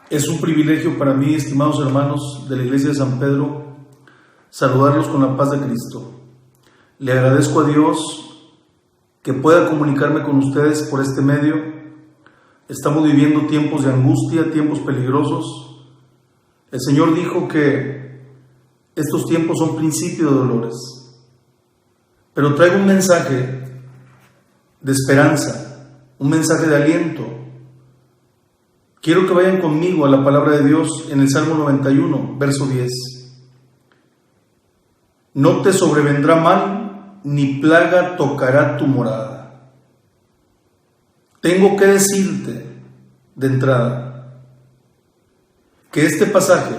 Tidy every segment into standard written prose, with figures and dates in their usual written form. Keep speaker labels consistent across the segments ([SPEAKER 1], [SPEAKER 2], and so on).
[SPEAKER 1] Es un privilegio para mí, estimados hermanos de la Iglesia de San Pedro, saludarlos con la paz de Cristo. Le agradezco a Dios que pueda comunicarme con ustedes por este medio. Estamos viviendo tiempos de angustia, tiempos peligrosos. El Señor dijo que estos tiempos son principio de dolores. Pero traigo un mensaje de esperanza, un mensaje de aliento. Quiero que vayan conmigo a la palabra de Dios en el Salmo 91, verso 10. No te sobrevendrá mal, ni plaga tocará tu morada. Tengo que decirte de entrada que este pasaje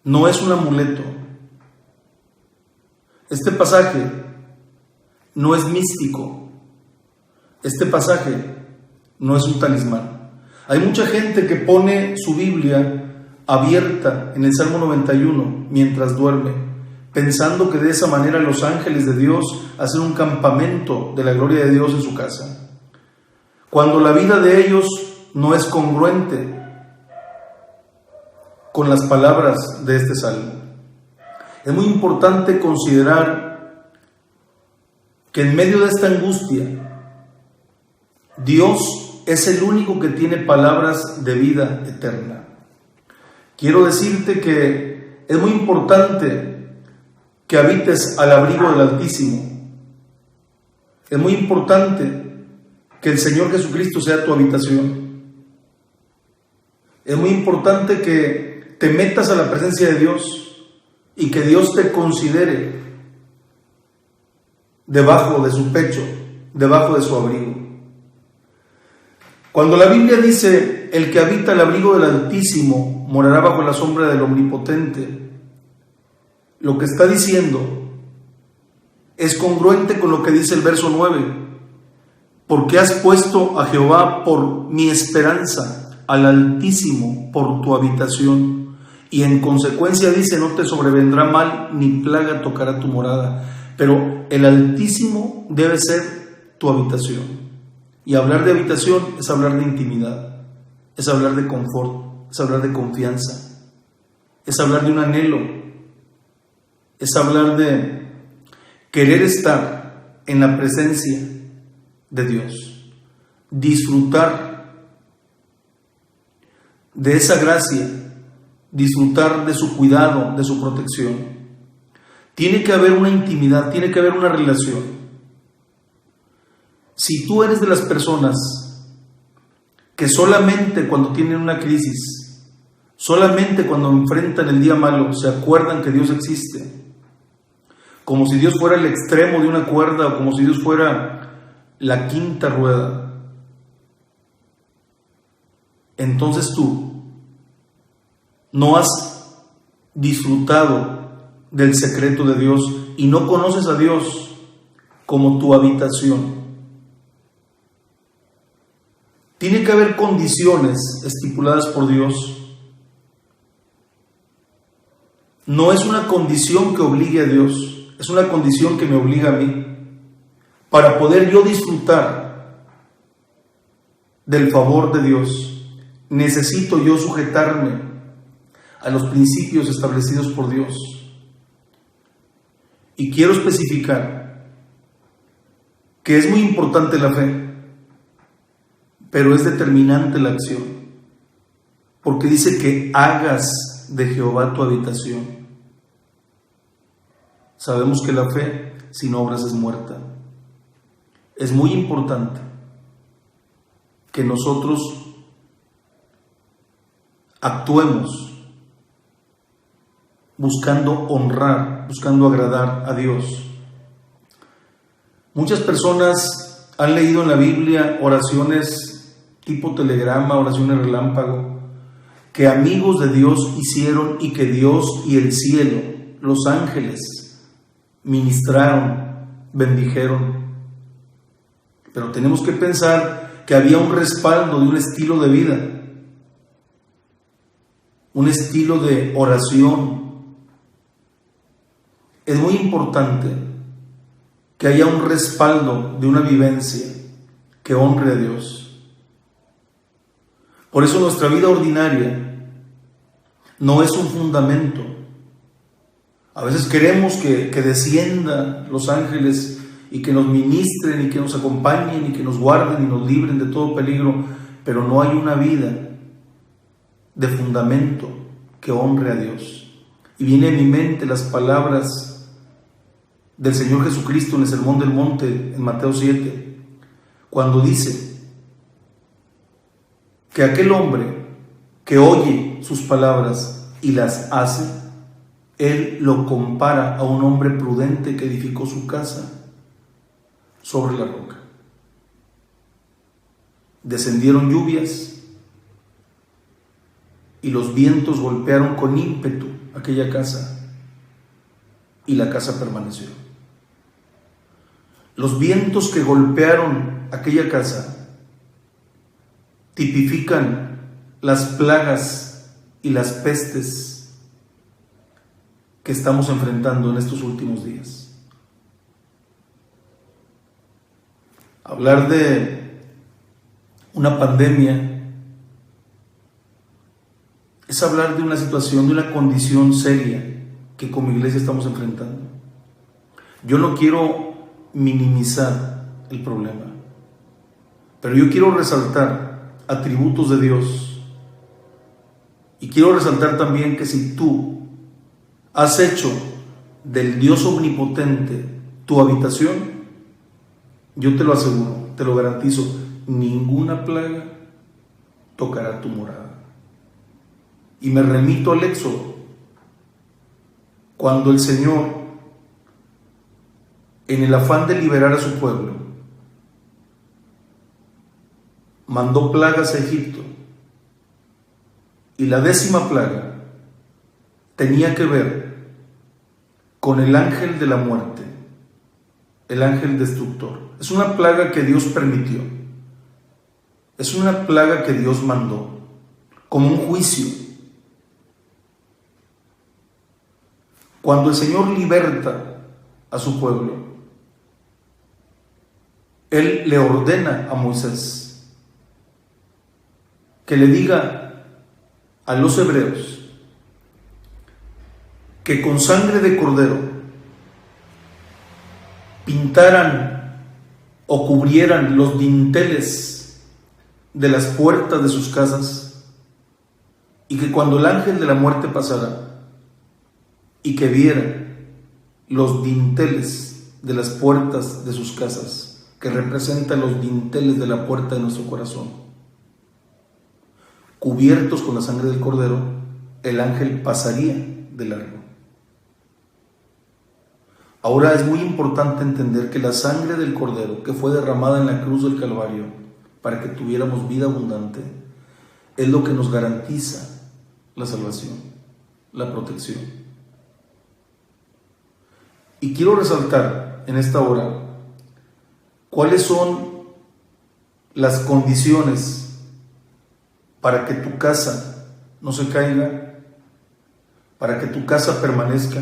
[SPEAKER 1] no es un amuleto. Este pasaje no es místico. Este pasaje no es un talismán. Hay mucha gente que pone su Biblia abierta en el Salmo 91 mientras duerme, pensando que de esa manera los ángeles de Dios hacen un campamento de la gloria de Dios en su casa, cuando la vida de ellos no es congruente con las palabras de este Salmo. Es muy importante considerar que en medio de esta angustia, Dios es el único que tiene palabras de vida eterna. Quiero decirte que es muy importante que habites al abrigo del Altísimo. Es muy importante que el Señor Jesucristo sea tu habitación. Es muy importante que te metas a la presencia de Dios y que Dios te considere debajo de su pecho, debajo de su abrigo. Cuando la Biblia dice, el que habita el abrigo del Altísimo morará bajo la sombra del Omnipotente, lo que está diciendo es congruente con lo que dice el verso 9, porque has puesto a Jehová por mi esperanza, al Altísimo por tu habitación, y en consecuencia dice, no te sobrevendrá mal, ni plaga tocará tu morada, pero el Altísimo debe ser tu habitación. Y hablar de habitación es hablar de intimidad, es hablar de confort, es hablar de confianza, es hablar de un anhelo, es hablar de querer estar en la presencia de Dios, disfrutar de esa gracia, disfrutar de su cuidado, de su protección. Tiene que haber una intimidad, tiene que haber una relación. Si tú eres de las personas que solamente cuando tienen una crisis, solamente cuando enfrentan el día malo, se acuerdan que Dios existe, como si Dios fuera el extremo de una cuerda o como si Dios fuera la quinta rueda, entonces tú no has disfrutado del secreto de Dios y no conoces a Dios como tu habitación. Tiene que haber condiciones estipuladas por Dios. No es una condición que obligue a Dios, es una condición que me obliga a mí. Para poder yo disfrutar del favor de Dios, necesito yo sujetarme a los principios establecidos por Dios. Y quiero especificar que es muy importante la fe, pero es determinante la acción, porque dice que hagas de Jehová tu habitación. Sabemos que la fe sin obras es muerta. Es muy importante que nosotros actuemos buscando honrar, buscando agradar a Dios. Muchas personas han leído en la Biblia oraciones tipo telegrama, oraciones relámpago, que amigos de Dios hicieron y que Dios y el cielo, los ángeles, ministraron, bendijeron. Pero tenemos que pensar que había un respaldo de un estilo de vida, un estilo de oración. Es muy importante que haya un respaldo de una vivencia que honre a Dios. Por eso nuestra vida ordinaria no es un fundamento. A veces queremos que desciendan los ángeles y que nos ministren y que nos acompañen y que nos guarden y nos libren de todo peligro, pero no hay una vida de fundamento que honre a Dios. Y viene a mi mente las palabras del Señor Jesucristo en el Sermón del Monte, en Mateo 7, cuando dice que aquel hombre que oye sus palabras y las hace, Él lo compara a un hombre prudente que edificó su casa sobre la roca. Descendieron lluvias y los vientos golpearon con ímpetu aquella casa y la casa permaneció. Los vientos que golpearon aquella casa tipifican las plagas y las pestes que estamos enfrentando en estos últimos días. Hablar de una pandemia es hablar de una situación, de una condición seria que como iglesia estamos enfrentando. Yo no quiero minimizar el problema, pero yo quiero resaltar atributos de Dios y quiero resaltar también que si tú has hecho del Dios omnipotente tu habitación, yo te lo aseguro, te lo garantizo, ninguna plaga tocará tu morada. Y me remito al Éxodo, cuando el Señor, en el afán de liberar a su pueblo, mandó plagas a Egipto, y la 10ª plaga tenía que ver con el ángel de la muerte, el ángel destructor. Es una plaga que Dios permitió, es una plaga que Dios mandó, como un juicio. Cuando el Señor liberta a su pueblo, Él le ordena a Moisés que le diga a los hebreos que con sangre de cordero pintaran o cubrieran los dinteles de las puertas de sus casas, y que cuando el ángel de la muerte pasara y que viera los dinteles de las puertas de sus casas, que representan los dinteles de la puerta de nuestro corazón, cubiertos con la sangre del cordero, el ángel pasaría de largo. Ahora es muy importante entender que la sangre del cordero que fue derramada en la cruz del Calvario para que tuviéramos vida abundante es lo que nos garantiza la salvación, la protección. Y quiero resaltar en esta hora cuáles son las condiciones para que tu casa no se caiga, para que tu casa permanezca,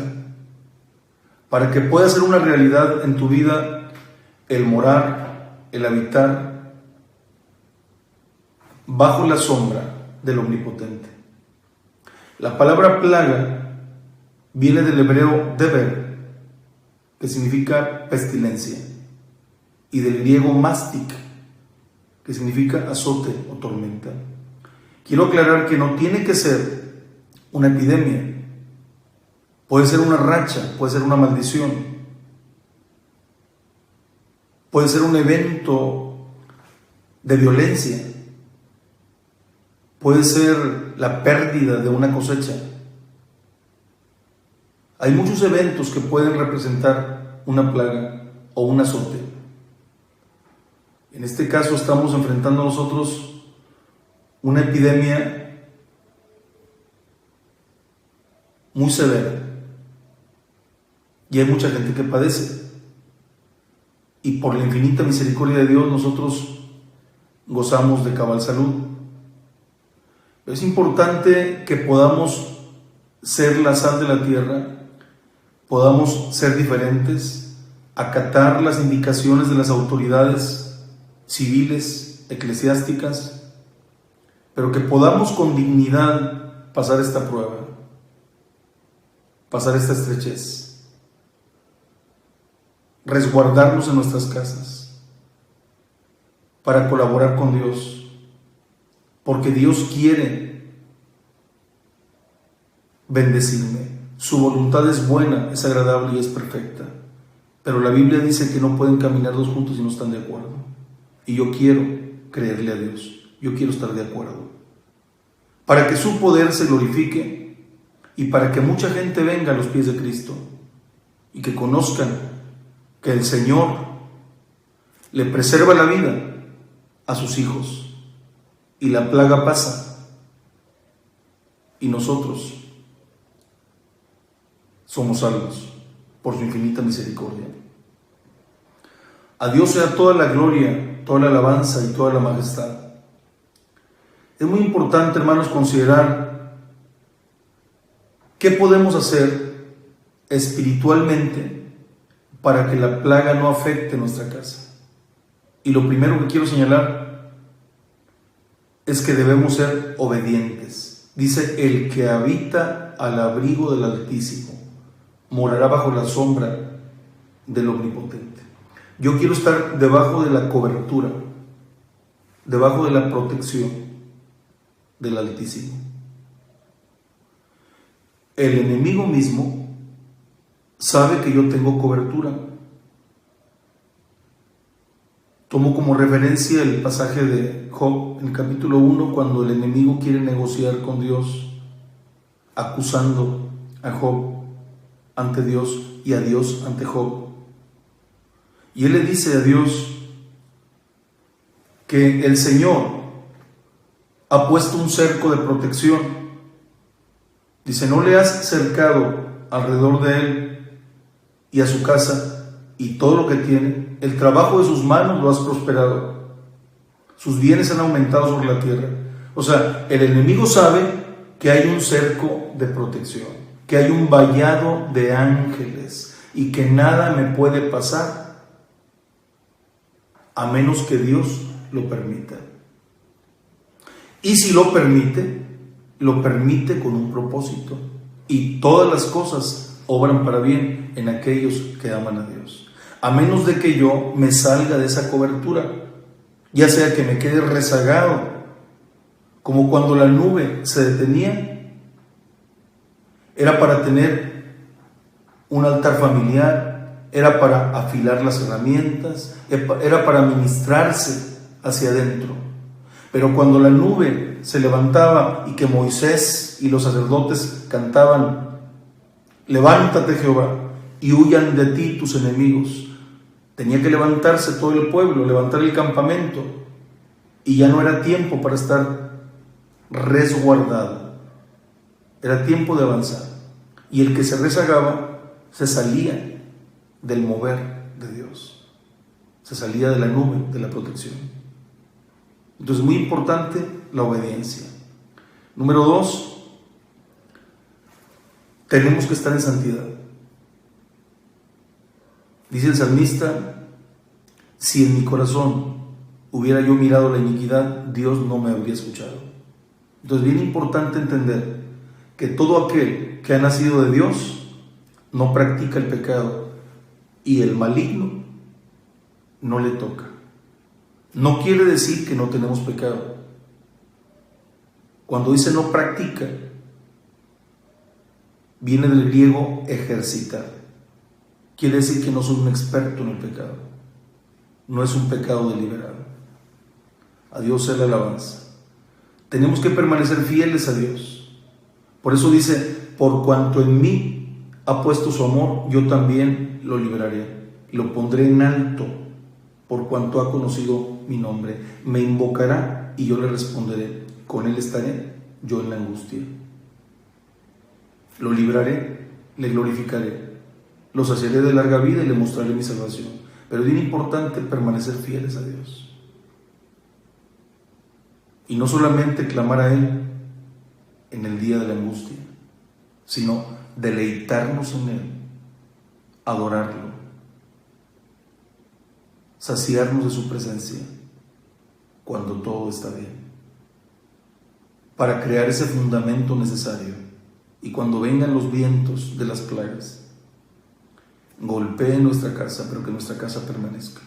[SPEAKER 1] para que pueda ser una realidad en tu vida el morar, el habitar bajo la sombra del Omnipotente. La palabra plaga viene del hebreo deber, que significa pestilencia, y del griego mastic, que significa azote o tormenta. Quiero aclarar que no tiene que ser una epidemia, puede ser una racha, puede ser una maldición, puede ser un evento de violencia, puede ser la pérdida de una cosecha. Hay muchos eventos que pueden representar una plaga o un azote. En este caso estamos enfrentando nosotros una epidemia muy severa y hay mucha gente que padece, y por la infinita misericordia de Dios nosotros gozamos de cabal salud. Es importante que podamos ser la sal de la tierra, podamos ser diferentes, acatar las indicaciones de las autoridades civiles, eclesiásticas, pero que podamos con dignidad pasar esta prueba, pasar esta estrechez, resguardarnos en nuestras casas para colaborar con Dios, porque Dios quiere bendecirme. Su voluntad es buena, es agradable y es perfecta, pero la Biblia dice que no pueden caminar dos juntos si no están de acuerdo, y yo quiero creerle a Dios, yo quiero estar de acuerdo, para que su poder se glorifique y para que mucha gente venga a los pies de Cristo y que conozcan que el Señor le preserva la vida a sus hijos y la plaga pasa y nosotros somos salvos por su infinita misericordia. A Dios sea toda la gloria, toda la alabanza y toda la majestad. Es muy importante, hermanos, considerar qué podemos hacer espiritualmente para que la plaga no afecte nuestra casa. Y lo primero que quiero señalar es que debemos ser obedientes. Dice, el que habita al abrigo del Altísimo morará bajo la sombra del Omnipotente. Yo quiero estar debajo de la cobertura, debajo de la protección del Altísimo. El enemigo mismo sabe que yo tengo cobertura. Tomo como referencia el pasaje de Job, en el capítulo 1, cuando el enemigo quiere negociar con Dios, acusando a Job ante Dios y a Dios ante Job. Y él le dice a Dios que el Señor ha puesto un cerco de protección. Dice, no le has cercado alrededor de él y a su casa y todo lo que tiene. El trabajo de sus manos lo has prosperado. Sus bienes han aumentado sobre la tierra. O sea, el enemigo sabe que hay un cerco de protección, que hay un vallado de ángeles y que nada me puede pasar a menos que Dios lo permita. Y si lo permite con un propósito. Y todas las cosas obran para bien en aquellos que aman a Dios. A menos de que yo me salga de esa cobertura, ya sea que me quede rezagado, como cuando la nube se detenía, era para tener un altar familiar, era para afilar las herramientas, era para ministrarse hacia adentro. Pero cuando la nube se levantaba y que Moisés y los sacerdotes cantaban, levántate Jehová y huyan de ti tus enemigos, tenía que levantarse todo el pueblo, levantar el campamento, y ya no era tiempo para estar resguardado, era tiempo de avanzar. Y el que se rezagaba se salía del mover de Dios, se salía de la nube de la protección. Entonces, muy importante la obediencia. Número 2, tenemos que estar en santidad. Dice el salmista, si en mi corazón hubiera yo mirado la iniquidad, Dios no me habría escuchado. Entonces, bien importante entender que todo aquel que ha nacido de Dios no practica el pecado y el maligno no le toca. No quiere decir que no tenemos pecado. Cuando dice no practica, viene del griego ejercitar. Quiere decir que no soy un experto en el pecado. No es un pecado deliberado. A Dios sea la alabanza. Tenemos que permanecer fieles a Dios. Por eso dice, por cuanto en mí ha puesto su amor, yo también lo libraré. Lo pondré en alto, por cuanto ha conocido mi nombre. Me invocará y yo le responderé. Con él estaré yo en la angustia. Lo libraré, le glorificaré. Lo saciaré de larga vida y le mostraré mi salvación. Pero es bien importante permanecer fieles a Dios. Y no solamente clamar a Él en el día de la angustia, sino deleitarnos en Él, adorarlo, saciarnos de su presencia cuando todo está bien. para crear ese fundamento necesario. Y cuando vengan los vientos de las plagas, golpeen nuestra casa, pero que nuestra casa permanezca.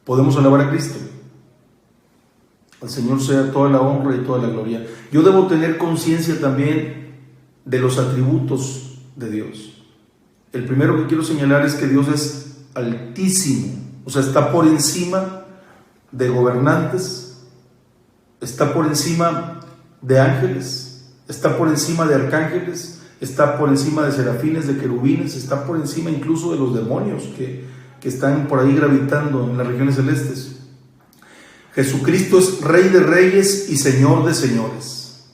[SPEAKER 1] Podemos alabar a Cristo. Al Señor sea toda la honra y toda la gloria. Yo debo tener conciencia también de los atributos de Dios. El primero que quiero señalar es que Dios es altísimo, o sea, está por encima de gobernantes, está por encima de ángeles, está por encima de arcángeles, está por encima de serafines, de querubines, está por encima incluso de los demonios que están por ahí gravitando en las regiones celestes. Jesucristo es Rey de reyes y Señor de señores.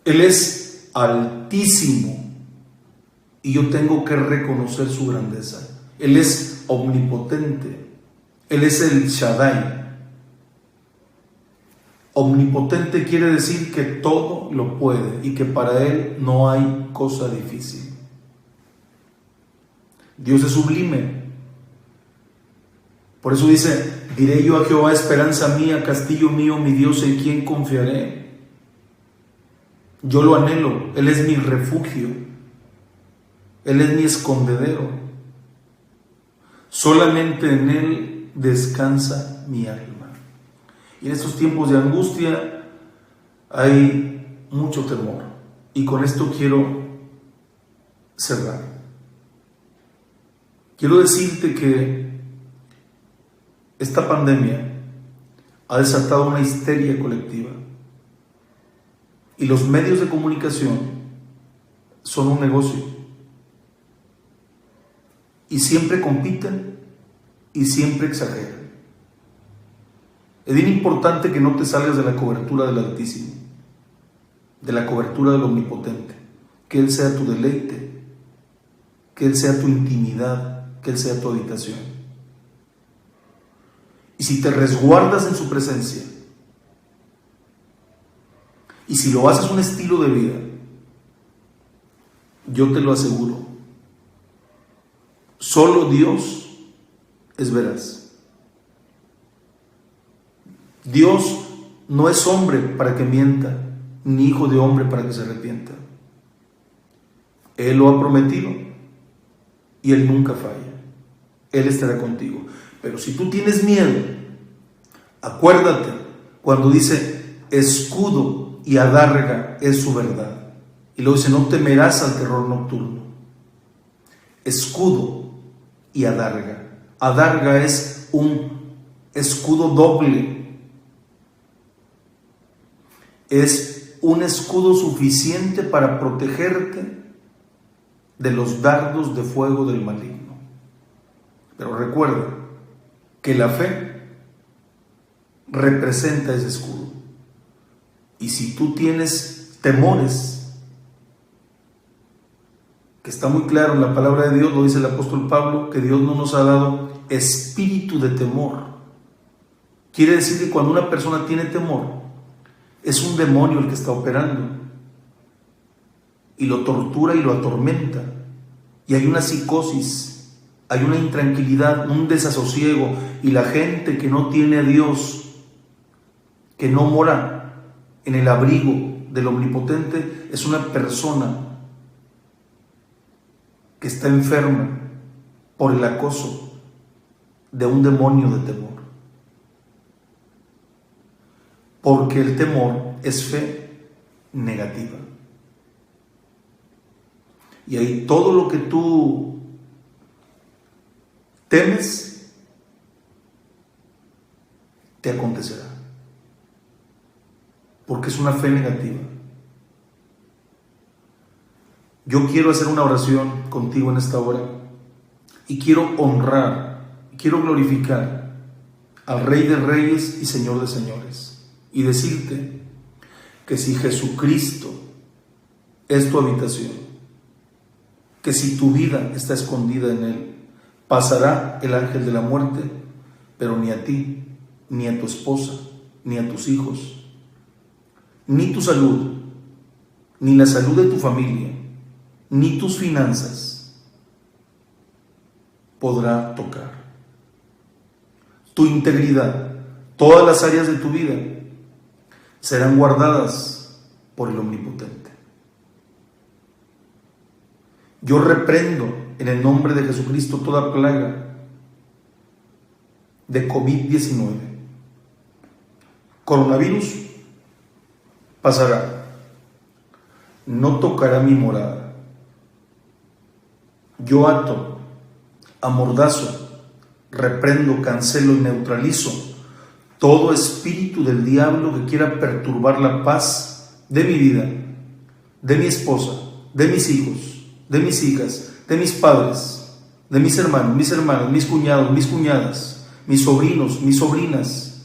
[SPEAKER 1] Él es altísimo y yo tengo que reconocer su grandeza. Él es omnipotente. Él es el Shaddai. Omnipotente quiere decir que todo lo puede y que para Él no hay cosa difícil. Dios es sublime. Por eso dice: diré yo a Jehová, esperanza mía, castillo mío, mi Dios, en quien confiaré. Yo lo anhelo, Él es mi refugio, Él es mi escondedero. Solamente en Él descansa mi alma. Y en estos tiempos de angustia hay mucho temor. Y con esto quiero cerrar. Quiero decirte que esta pandemia ha desatado una histeria colectiva. Y los medios de comunicación son un negocio. Y siempre compiten y siempre exageran. Es bien importante que no te salgas de la cobertura del Altísimo, de la cobertura del Omnipotente, que Él sea tu deleite, que Él sea tu intimidad, que Él sea tu habitación. Y si te resguardas en su presencia, y si lo haces un estilo de vida, yo te lo aseguro, solo Dios es veraz. Dios no es hombre para que mienta, ni hijo de hombre para que se arrepienta. Él lo ha prometido y Él nunca falla. Él estará contigo. Pero si tú tienes miedo, acuérdate cuando dice escudo y adarga es su verdad. Y luego dice: no temerás al terror nocturno. Escudo y adarga. Adarga es un escudo doble. Es un escudo suficiente para protegerte de los dardos de fuego del maligno. Pero recuerda que la fe representa ese escudo. Y si tú tienes temores, que está muy claro en la palabra de Dios, lo dice el apóstol Pablo, que Dios no nos ha dado espíritu de temor. Quiere decir que cuando una persona tiene temor, es un demonio el que está operando y lo tortura y lo atormenta, y hay una psicosis, hay una intranquilidad, un desasosiego, y la gente que no tiene a Dios, que no mora en el abrigo del Omnipotente, es una persona que está enferma por el acoso de un demonio de temor. Porque el temor es fe negativa. Y ahí todo lo que tú temes te acontecerá. Porque es una fe negativa. Yo quiero hacer una oración contigo en esta hora y quiero honrar, quiero glorificar al Rey de Reyes y Señor de Señores. Y decirte que si Jesucristo es tu habitación, que si tu vida está escondida en Él, pasará el ángel de la muerte, pero ni a ti, ni a tu esposa, ni a tus hijos, ni tu salud, ni la salud de tu familia, ni tus finanzas podrá tocar. Tu integridad, todas las áreas de tu vida, serán guardadas por el Omnipotente. Yo reprendo en el nombre de Jesucristo toda plaga de COVID-19. Coronavirus pasará, no tocará mi morada. Yo ato, amordazo, reprendo, cancelo y neutralizo todo espíritu del diablo que quiera perturbar la paz de mi vida, de mi esposa, de mis hijos, de mis hijas, de mis padres, de mis hermanos, mis cuñados, mis cuñadas, mis sobrinos, mis sobrinas.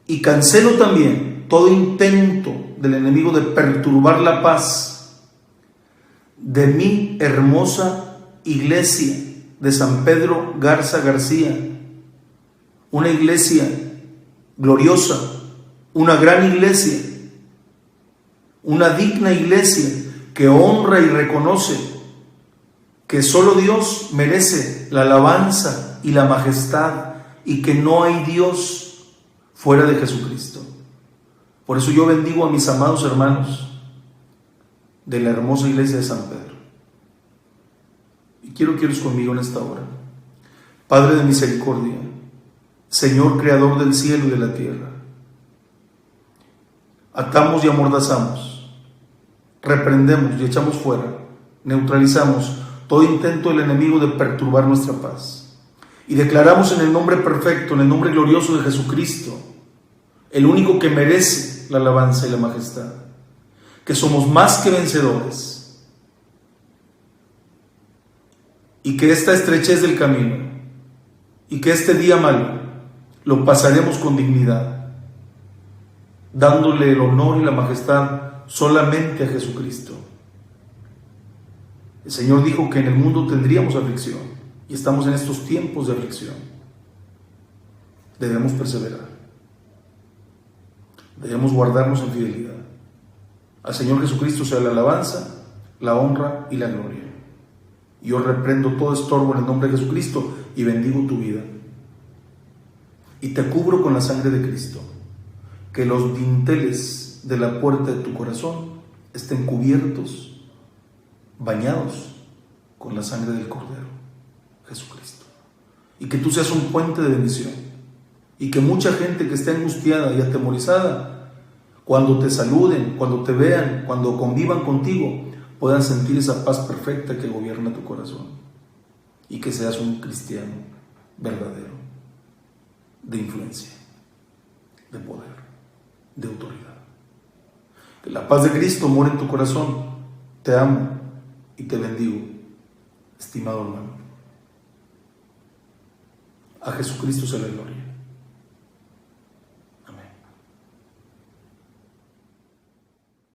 [SPEAKER 1] Y cancelo también todo intento del enemigo de perturbar la paz de mi hermosa iglesia de San Pedro Garza García, una iglesia gloriosa, una gran iglesia, una digna iglesia que honra y reconoce que solo Dios merece la alabanza y la majestad y que no hay Dios fuera de Jesucristo. Por eso yo bendigo a mis amados hermanos de la hermosa iglesia de San Pedro. Y quiero que ores conmigo en esta hora. Padre de misericordia, Señor creador del cielo y de la tierra, atamos y amordazamos, reprendemos y echamos fuera, neutralizamos todo intento del enemigo de perturbar nuestra paz. Y declaramos en el nombre perfecto, en el nombre glorioso de Jesucristo, el único que merece la alabanza y la majestad, que somos más que vencedores y que esta estrechez del camino y que este día malo lo pasaremos con dignidad, dándole el honor y la majestad solamente a Jesucristo. El Señor dijo que en el mundo tendríamos aflicción y estamos en estos tiempos de aflicción. Debemos perseverar, debemos guardarnos en fidelidad. Al Señor Jesucristo sea la alabanza, la honra y la gloria. Yo reprendo todo estorbo en el nombre de Jesucristo y bendigo tu vida. Y te cubro con la sangre de Cristo, que los dinteles de la puerta de tu corazón estén cubiertos, bañados con la sangre del Cordero, Jesucristo. Y que tú seas un puente de bendición. Y que mucha gente que esté angustiada y atemorizada, cuando te saluden, cuando te vean, cuando convivan contigo, puedan sentir esa paz perfecta que gobierna tu corazón. Y que seas un cristiano verdadero, de influencia, de poder, de autoridad. Que la paz de Cristo more en tu corazón. Te amo y te bendigo, estimado hermano. A Jesucristo sea la gloria.